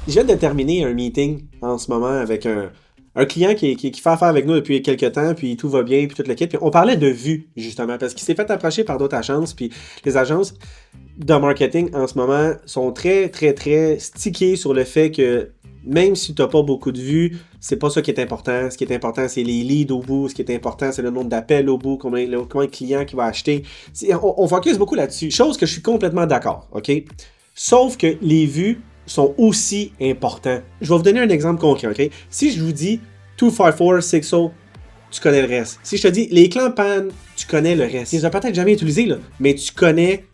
Je viens de terminer un meeting en ce moment avec un client qui fait affaire avec nous depuis quelques temps, puis tout va bien, puis toute l'équipe. Puis on parlait de vues, justement, parce qu'il s'est fait approcher par d'autres agences, puis les agences de marketing en ce moment sont très, très, très stickées sur le fait que même si tu n'as pas beaucoup de vues, c'est pas ça qui est important. Ce qui est important, c'est les leads au bout. Ce qui est important, c'est le nombre d'appels au bout, combien de clients qui va acheter. On focus beaucoup là-dessus. Chose que je suis complètement d'accord, OK? Sauf que les vues sont aussi importants. Je vais vous donner un exemple concret, OK? Si je vous dis 25460, tu connais le reste. Si je te dis les clans pan, tu connais le reste. Tu les as peut-être jamais utilisés, là, mais tu connais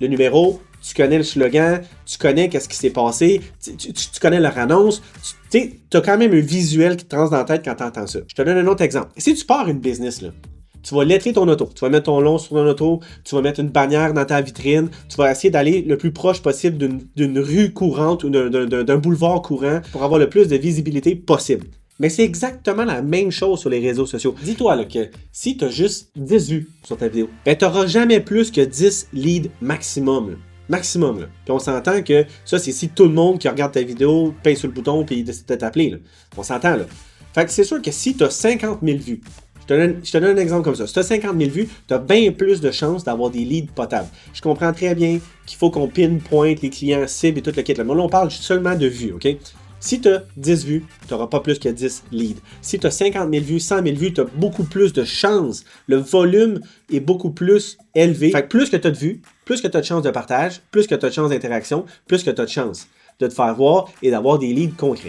le numéro, tu connais le slogan, tu connais qu'est-ce qui s'est passé, tu connais leur annonce, tu as quand même un visuel qui te transe dans la tête quand tu entends ça. Je te donne un autre exemple. Si tu pars une business, là, tu vas lettrer ton auto, tu vas mettre ton long sur ton auto, tu vas mettre une bannière dans ta vitrine, tu vas essayer d'aller le plus proche possible d'une rue courante ou d'un boulevard courant pour avoir le plus de visibilité possible. Mais c'est exactement la même chose sur les réseaux sociaux. Dis-toi là, que si tu as juste 10 vues sur ta vidéo, ben tu n'auras jamais plus que 10 leads maximum. Là. Maximum. Là. Puis on s'entend que ça, c'est si tout le monde qui regarde ta vidéo paye sur le bouton et décide de t'appeler. Là. On s'entend là. Fait que c'est sûr que si tu as 50 000 vues, je te donne un exemple comme ça. Si tu as 50 000 vues, tu as bien plus de chances d'avoir des leads potables. Je comprends très bien qu'il faut qu'on pinpointe les clients cibles et tout le kit. Là. Mais là, on parle seulement de vues, OK? Si tu as 10 vues, tu n'auras pas plus que 10 leads. Si tu as 50 000 vues, 100 000 vues, tu as beaucoup plus de chances. Le volume est beaucoup plus élevé. Fait que plus que tu as de vues, plus que tu as de chances de partage, plus que tu as de chances d'interaction, plus que tu as de chances de te faire voir et d'avoir des leads concrets.